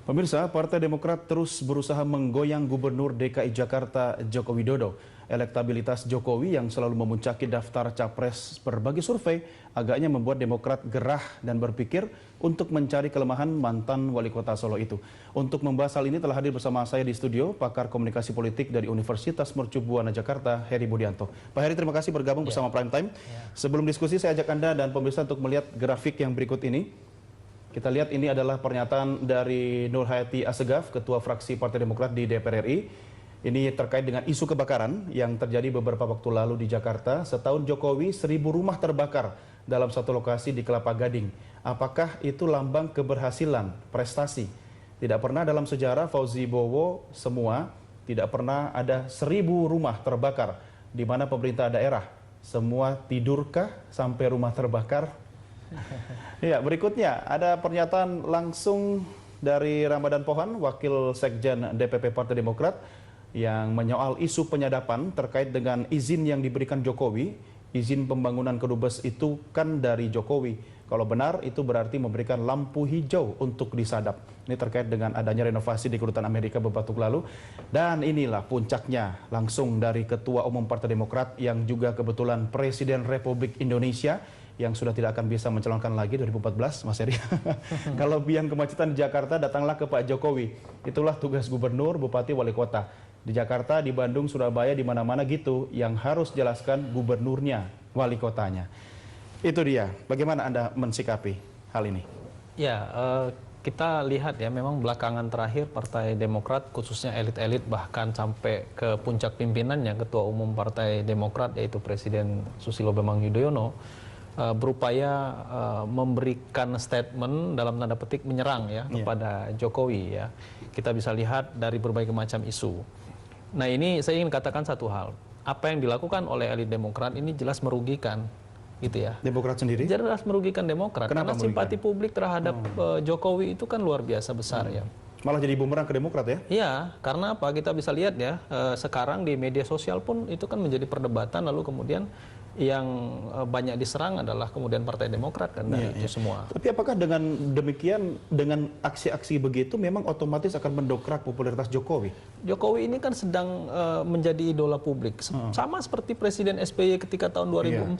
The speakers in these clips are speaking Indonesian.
Pemirsa, Partai Demokrat terus berusaha menggoyang Gubernur DKI Jakarta Joko Widodo. Elektabilitas Jokowi yang selalu memuncaki daftar capres berbagai survei agaknya membuat Demokrat gerah dan berpikir untuk mencari kelemahan mantan wali kota Solo itu. Untuk membahas hal ini telah hadir bersama saya di studio pakar komunikasi politik dari Universitas Mercu Buana Jakarta, Heri Budianto. Pak Heri, terima kasih bergabung bersama Prime Time. Sebelum diskusi, saya ajak Anda dan pemirsa untuk melihat grafik yang berikut ini. Kita lihat ini adalah pernyataan dari Nur Hayati Assegaf, Ketua Fraksi Partai Demokrat di DPR RI. Ini terkait dengan isu kebakaran yang terjadi beberapa waktu lalu di Jakarta. Setahun Jokowi, 1.000 rumah terbakar dalam satu lokasi di Kelapa Gading. Apakah itu lambang keberhasilan, prestasi? Tidak pernah dalam sejarah Fauzi Bowo semua, tidak pernah ada 1.000 rumah terbakar. Di mana pemerintah daerah, semua tidurkah sampai rumah terbakar? Ya, berikutnya ada pernyataan langsung dari Ramadan Pohan, Wakil Sekjen DPP Partai Demokrat, yang menyoal isu penyadapan terkait dengan izin yang diberikan Jokowi. Izin pembangunan kedubes itu kan dari Jokowi. Kalau benar, itu berarti memberikan lampu hijau untuk disadap. Ini terkait dengan adanya renovasi di Kedutaan Amerika beberapa waktu lalu. Dan inilah puncaknya langsung dari Ketua Umum Partai Demokrat yang juga kebetulan Presiden Republik Indonesia, yang sudah tidak akan bisa mencalonkan lagi 2014, Mas Heri. Kalau biang kemacetan di Jakarta, datanglah ke Pak Jokowi. Itulah tugas gubernur, bupati, wali kota. Di Jakarta, di Bandung, Surabaya, di mana-mana gitu, yang harus jelaskan gubernurnya, wali kotanya. Itu dia. Bagaimana Anda mensikapi hal ini? Ya, kita lihat ya, memang belakangan terakhir Partai Demokrat, khususnya elit-elit, bahkan sampai ke puncak pimpinannya, Ketua Umum Partai Demokrat, yaitu Presiden Susilo Bambang Yudhoyono, berupaya memberikan statement dalam tanda petik menyerang ya kepada Jokowi ya. Kita bisa lihat dari berbagai macam isu. Nah, ini saya ingin katakan satu hal. Apa yang dilakukan oleh elit Demokrat ini jelas merugikan gitu ya. Demokrat sendiri? Jelas merugikan Demokrat. Kenapa karena simpati publik terhadap Jokowi itu kan luar biasa besar ya. Malah jadi bumerang ke Demokrat ya? Iya, karena apa? Kita bisa lihat ya, sekarang di media sosial pun itu kan menjadi perdebatan, lalu kemudian yang banyak diserang adalah kemudian Partai Demokrat kan dari itu semua. Tapi apakah dengan demikian, dengan aksi-aksi begitu memang otomatis akan mendongkrak popularitas Jokowi? Jokowi ini kan sedang menjadi idola publik, sama seperti Presiden SBY ketika tahun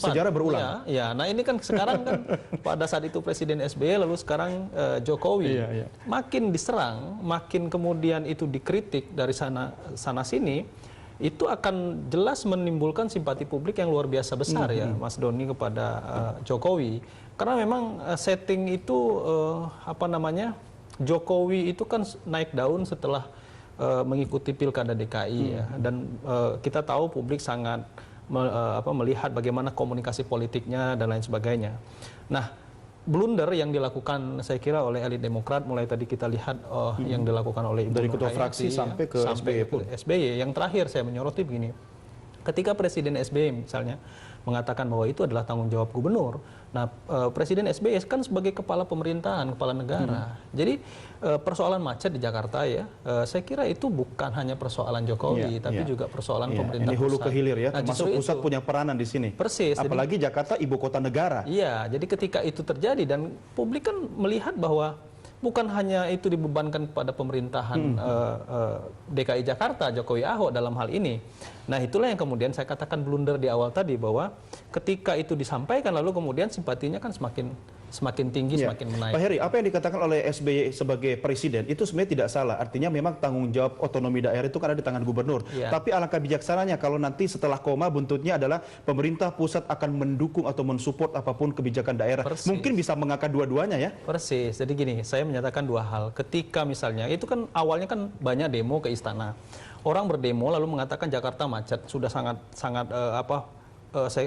2004. Sejarah berulang. Ya, nah ini kan sekarang kan pada saat itu Presiden SBY, lalu sekarang Jokowi makin diserang, makin kemudian itu dikritik dari sana sini. Itu akan jelas menimbulkan simpati publik yang luar biasa besar ya, Mas Doni, kepada Jokowi. Karena memang setting itu Jokowi itu kan naik daun setelah mengikuti Pilkada DKI ya, dan kita tahu publik sangat melihat bagaimana komunikasi politiknya dan lain sebagainya. Nah, blunder yang dilakukan saya kira oleh elit Demokrat, mulai tadi kita lihat yang dilakukan oleh Ibu dari ketua fraksi sampai ke SBY pun. SBY. Yang terakhir saya menyoroti begini, ketika Presiden SBY misalnya mengatakan bahwa itu adalah tanggung jawab gubernur. Nah, Presiden SBY kan sebagai kepala pemerintahan, kepala negara. Jadi persoalan macet di Jakarta ya, saya kira itu bukan hanya persoalan Jokowi, tapi juga persoalan pemerintah pusat. Ini hulu ke hilir ya, nah, termasuk pusat punya peranan di sini. Persis. Apalagi jadi, Jakarta ibu kota negara. Iya, jadi ketika itu terjadi dan publik kan melihat bahwa bukan hanya itu dibebankan kepada pemerintahan DKI Jakarta, Jokowi Ahok dalam hal ini. Nah, itulah yang kemudian saya katakan blunder di awal tadi, bahwa ketika itu disampaikan lalu kemudian simpatinya kan semakin tinggi, semakin menaik. Pak Heri, apa yang dikatakan oleh SBY sebagai presiden itu sebenarnya tidak salah. Artinya memang tanggung jawab otonomi daerah itu kan ada di tangan gubernur. Tapi alangkah bijaksananya kalau nanti setelah koma buntutnya adalah pemerintah pusat akan mendukung atau mensupport apapun kebijakan daerah. Persis. Mungkin bisa mengangkat dua-duanya ya. Persis. Jadi gini, saya menyatakan dua hal. Ketika misalnya itu kan awalnya kan banyak demo ke istana. Orang berdemo lalu mengatakan Jakarta macet, sudah sangat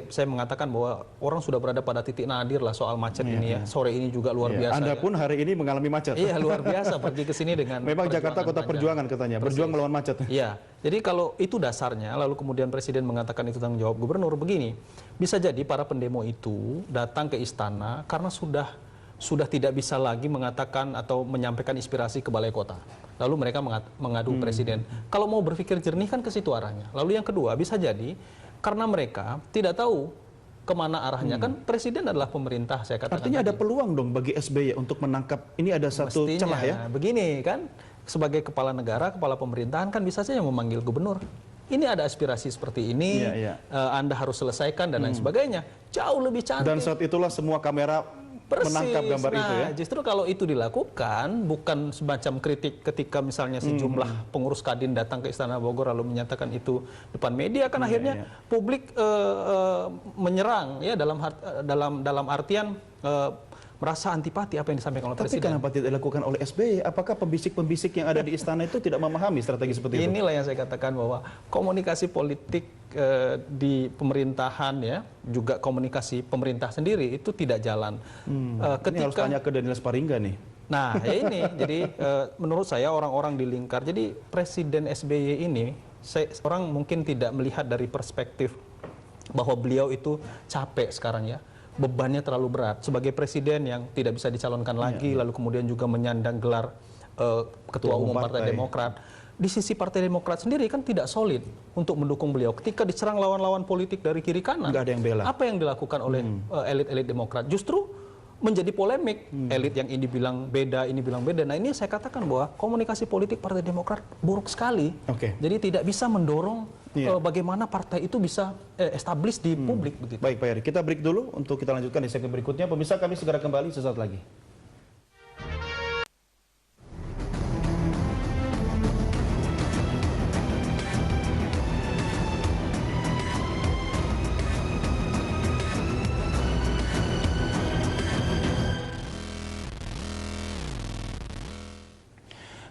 saya mengatakan bahwa orang sudah berada pada titik nadir lah soal macet ini ya. Sore ini juga luar biasa. Anda pun hari ini mengalami macet. Iya, luar biasa pergi ke sini dengan memang Jakarta kota panjang. Perjuangan katanya, berjuang melawan macet. Iya. Jadi kalau itu dasarnya, lalu kemudian Presiden mengatakan itu tanggung jawab gubernur, begini. Bisa jadi para pendemo itu datang ke istana karena sudah tidak bisa lagi mengatakan atau menyampaikan inspirasi ke balai kota. Lalu mereka mengadu Presiden. Kalau mau berpikir jernih kan ke situ arahnya. Lalu yang kedua, bisa jadi karena mereka tidak tahu kemana arahnya. Kan presiden adalah pemerintah, saya katakan. Artinya ada peluang dong bagi SBY untuk menangkap, ini ada satu celah ya? Begini kan, sebagai kepala negara, kepala pemerintahan kan bisa saja memanggil gubernur. Ini ada aspirasi seperti ini, Anda harus selesaikan dan lain sebagainya. Jauh lebih cantik. Dan saat itulah semua kamera menangkap gambar itu ya? Justru kalau itu dilakukan, bukan semacam kritik ketika misalnya sejumlah pengurus Kadin datang ke Istana Bogor lalu menyatakan itu depan media, kan akhirnya publik menyerang ya dalam artian merasa antipati apa yang disampaikan oleh presiden. Tapi kenapa tidak dilakukan oleh SBY? Apakah pembisik-pembisik yang ada di istana itu tidak memahami strategi seperti itu? Inilah yang saya katakan bahwa komunikasi politik di pemerintahan ya, juga komunikasi pemerintah sendiri itu tidak jalan. Ini harus tanya ke Daniel Sparingga nih. Nah, ya ini, jadi menurut saya orang-orang di lingkar, jadi Presiden SBY ini, orang mungkin tidak melihat dari perspektif bahwa beliau itu capek sekarang ya. Bebannya terlalu berat sebagai presiden yang tidak bisa dicalonkan lagi, lalu kemudian juga menyandang gelar ketua umum Partai Demokrat. Di sisi Partai Demokrat sendiri kan tidak solid untuk mendukung beliau. Ketika diserang lawan-lawan politik dari kiri kanan, nggak ada yang bela. Apa yang dilakukan oleh elit-elit Demokrat? Justru menjadi polemik. Elit yang ini bilang beda, ini bilang beda. Nah, ini saya katakan bahwa komunikasi politik Partai Demokrat buruk sekali. Jadi tidak bisa mendorong bagaimana partai itu bisa establish di publik. Begitu. Baik Pak Heri, kita break dulu untuk kita lanjutkan di segmen berikutnya. Pemirsa, kami segera kembali sesaat lagi.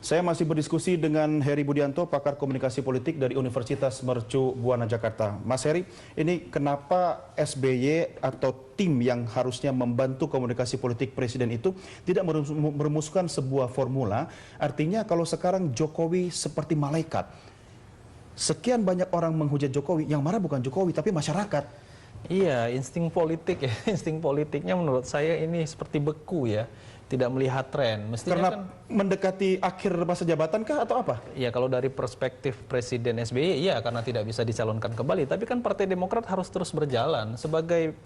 Saya masih berdiskusi dengan Heri Budianto, pakar komunikasi politik dari Universitas Mercu Buana Jakarta. Mas Heri, ini kenapa SBY atau tim yang harusnya membantu komunikasi politik presiden itu tidak merumuskan sebuah formula? Artinya kalau sekarang Jokowi seperti malaikat, sekian banyak orang menghujat Jokowi, yang marah bukan Jokowi tapi masyarakat. Iya, insting politik ya, insting politiknya menurut saya ini seperti beku ya. Tidak melihat tren. Mestinya karena kan mendekati akhir masa jabatan kah atau apa? Ya, kalau dari perspektif Presiden SBY, iya karena tidak bisa dicalonkan kembali. Tapi kan Partai Demokrat harus terus berjalan. Sebagai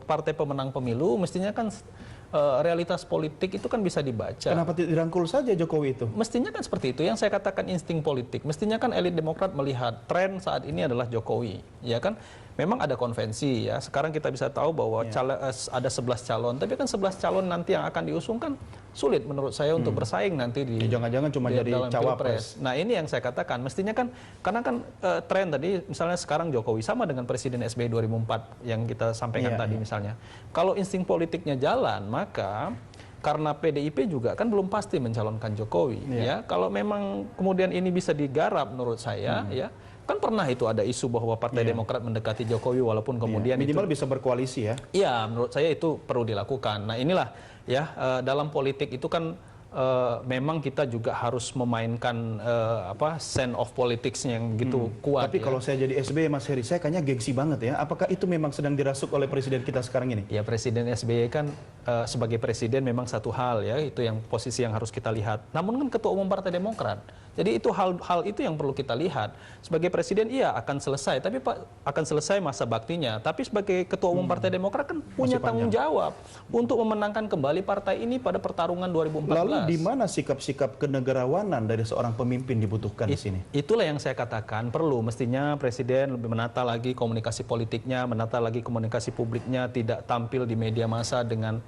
partai pemenang pemilu, mestinya kan realitas politik itu kan bisa dibaca. Kenapa tidak dirangkul saja Jokowi itu? Mestinya kan seperti itu. Yang saya katakan insting politik. Mestinya kan elit Demokrat melihat tren saat ini adalah Jokowi. Ya kan? Memang ada konvensi ya. Sekarang kita bisa tahu bahwa ada 11 calon. Tapi kan 11 calon nanti yang akan diusung kan sulit menurut saya untuk bersaing nanti di jangan-jangan cuma jadi cawapres. Nah, ini yang saya katakan. Mestinya kan, karena kan tren tadi, misalnya sekarang Jokowi sama dengan Presiden SBY 2004 yang kita sampaikan tadi misalnya. Kalau insting politiknya jalan, maka karena PDIP juga kan belum pasti mencalonkan Jokowi. Ya, kalau memang kemudian ini bisa digarap menurut saya, ya. Kan pernah itu ada isu bahwa Partai Demokrat mendekati Jokowi walaupun kemudian minimal bisa berkoalisi ya. Iya, menurut saya itu perlu dilakukan. Nah, inilah ya dalam politik itu kan memang kita juga harus memainkan sense of politics yang gitu kuat. Tapi kalau saya jadi SBY, Mas Heri, saya kayaknya gengsi banget ya. Apakah itu memang sedang dirasuk oleh presiden kita sekarang ini? Ya, Presiden SBY kan sebagai presiden memang satu hal ya, itu yang posisi yang harus kita lihat. Namun kan ketua umum Partai Demokrat. Jadi itu hal itu yang perlu kita lihat. Sebagai presiden iya akan selesai, tapi akan selesai masa baktinya. Tapi sebagai ketua umum Partai Demokrat kan punya tanggung jawab untuk memenangkan kembali partai ini pada pertarungan 2014. Lalu di mana sikap-sikap kenegarawanan dari seorang pemimpin dibutuhkan di sini? Itulah yang saya katakan perlu. Mestinya presiden lebih menata lagi komunikasi politiknya, menata lagi komunikasi publiknya, tidak tampil di media massa dengan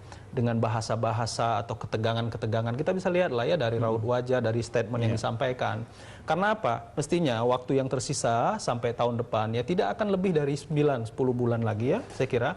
bahasa-bahasa atau ketegangan-ketegangan. Kita bisa lihat lah ya dari raut wajah, dari statement yang disampaikan. Karena apa? Mestinya waktu yang tersisa sampai tahun depan ya tidak akan lebih dari 9-10 bulan lagi ya, saya kira.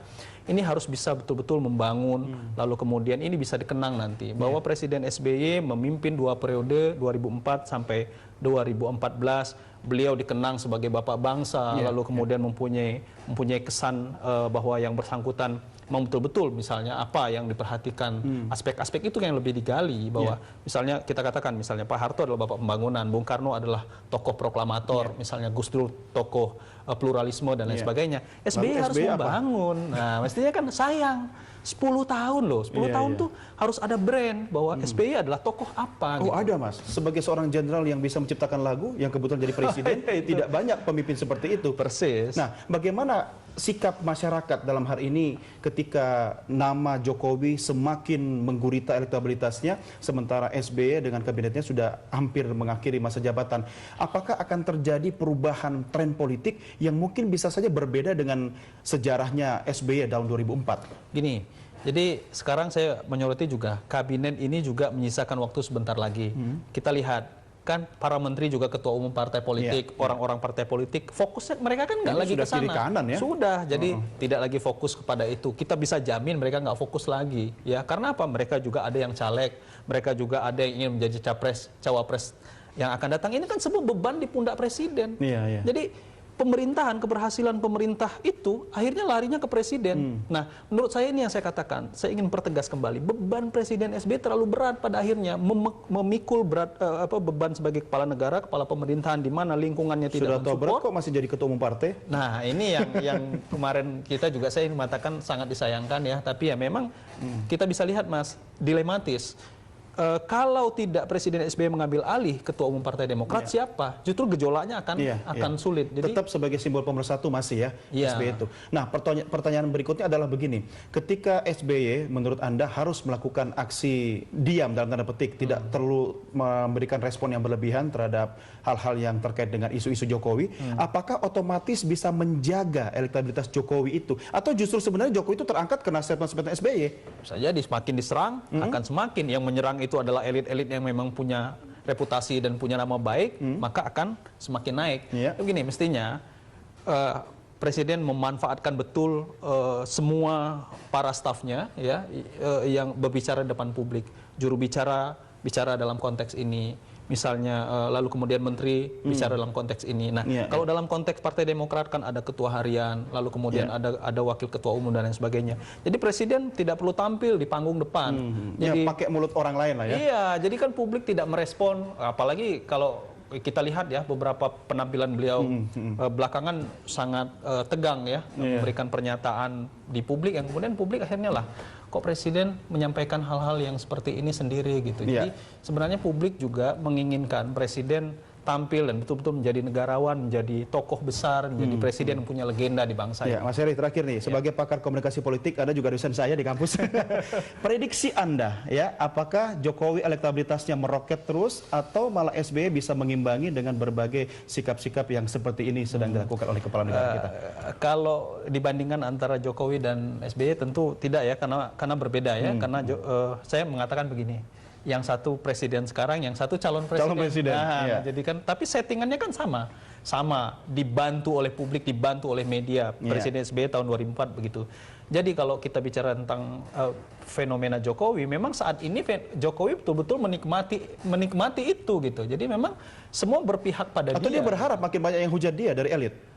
Ini harus bisa betul-betul membangun, lalu kemudian ini bisa dikenang nanti. Bahwa Presiden SBY memimpin 2 periode, 2004 sampai 2014, beliau dikenang sebagai bapak bangsa, lalu kemudian mempunyai kesan bahwa yang bersangkutan memang betul-betul misalnya apa yang diperhatikan, aspek-aspek itu yang lebih digali, bahwa misalnya kita katakan misalnya Pak Harto adalah bapak pembangunan, Bung Karno adalah tokoh proklamator, misalnya Gus Dur tokoh pluralisme dan lain sebagainya. SBY harus membangun. Nah, mestinya kan sayang 10 tahun loh, 10 tahun tuh harus ada brand bahwa SBY adalah tokoh apa. Oh gitu. Ada Mas, sebagai seorang jenderal yang bisa menciptakan lagu, yang kebetulan jadi presiden, tidak banyak pemimpin seperti itu. Persis. Nah, bagaimana sikap masyarakat dalam hal ini ketika nama Jokowi semakin menggurita elektabilitasnya, sementara SBY dengan kabinetnya sudah hampir mengakhiri masa jabatan. Apakah akan terjadi perubahan tren politik yang mungkin bisa saja berbeda dengan sejarahnya SBY tahun 2004? Gini, jadi sekarang saya menyoroti juga, kabinet ini juga menyisakan waktu sebentar lagi. Kita lihat, kan para menteri juga ketua umum partai politik, orang-orang partai politik, fokusnya mereka kan nggak lagi ke sana. Ya? Sudah, jadi tidak lagi fokus kepada itu. Kita bisa jamin mereka nggak fokus lagi, ya. Karena apa? Mereka juga ada yang caleg, mereka juga ada yang ingin menjadi capres, cawapres yang akan datang. Ini kan semua beban di pundak presiden. Jadi pemerintahan, keberhasilan pemerintah itu akhirnya larinya ke presiden. Nah, menurut saya ini yang saya katakan, saya ingin pertegas kembali, beban Presiden SBY terlalu berat pada akhirnya, memikul berat beban sebagai kepala negara, kepala pemerintahan di mana lingkungannya tidak mensupport. Sudah tahu berat kok masih jadi ketua umum partai. Nah, ini yang kemarin kita juga saya ingin mengatakan sangat disayangkan ya, tapi ya memang kita bisa lihat Mas, dilematis. Kalau tidak Presiden SBY mengambil alih ketua umum Partai Demokrat, siapa? Justru gejolaknya akan sulit. Jadi, tetap sebagai simbol pemersatu masih ya, SBY itu. Nah, pertanyaan berikutnya adalah begini. Ketika SBY menurut Anda harus melakukan aksi diam dalam tanda petik, tidak perlu memberikan respon yang berlebihan terhadap hal-hal yang terkait dengan isu-isu Jokowi, apakah otomatis bisa menjaga elektabilitas Jokowi itu? Atau justru sebenarnya Jokowi itu terangkat karena statement-statement SBY? Bisa jadi semakin diserang, akan semakin yang menyerang itu adalah elit-elit yang memang punya reputasi dan punya nama baik, maka akan semakin naik. Begini, mestinya Presiden memanfaatkan betul semua para stafnya ya, yang berbicara di depan publik, juru bicara dalam konteks ini. Misalnya lalu kemudian menteri bicara dalam konteks ini. Nah, kalau dalam konteks Partai Demokrat kan ada ketua harian, lalu kemudian ada wakil ketua umum dan lain sebagainya. Jadi presiden tidak perlu tampil di panggung depan. Jadi pakai mulut orang lain lah ya. Iya, jadi kan publik tidak merespon, apalagi kalau kita lihat ya beberapa penampilan beliau belakangan sangat tegang ya, memberikan pernyataan di publik yang kemudian publik akhirnya lah kok presiden menyampaikan hal-hal yang seperti ini sendiri gitu. Jadi sebenarnya publik juga menginginkan presiden tampil dan betul-betul menjadi negarawan, menjadi tokoh besar, menjadi presiden yang punya legenda di bangsa ini. Mas Heri, terakhir nih, sebagai pakar komunikasi politik, Anda juga dosen saya di kampus. Prediksi Anda, ya, apakah Jokowi elektabilitasnya meroket terus atau malah SBY bisa mengimbangi dengan berbagai sikap-sikap yang seperti ini sedang dilakukan oleh kepala negara kita? Kalau dibandingkan antara Jokowi dan SBY tentu tidak ya, karena berbeda ya. Karena saya mengatakan begini. Yang satu presiden sekarang, yang satu calon presiden. Nah, jadi kan, tapi settingannya kan sama dibantu oleh publik, dibantu oleh media. Presiden SBY tahun 2004 begitu. Jadi kalau kita bicara tentang fenomena Jokowi, memang saat ini Jokowi betul-betul menikmati itu gitu. Jadi memang semua berpihak pada dia. Atau dia berharap makin banyak yang hujat dia dari elit?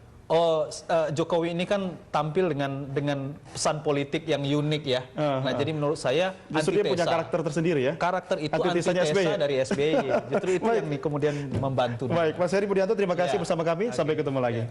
Jokowi ini kan tampil dengan pesan politik yang unik ya. Nah, jadi menurut saya justru dia punya karakter tersendiri ya. Karakter itu antitesa dari SBY. Justru itu yang kemudian membantu. Baik, Mas Heri Budianto, terima kasih bersama kami. Sampai ketemu lagi.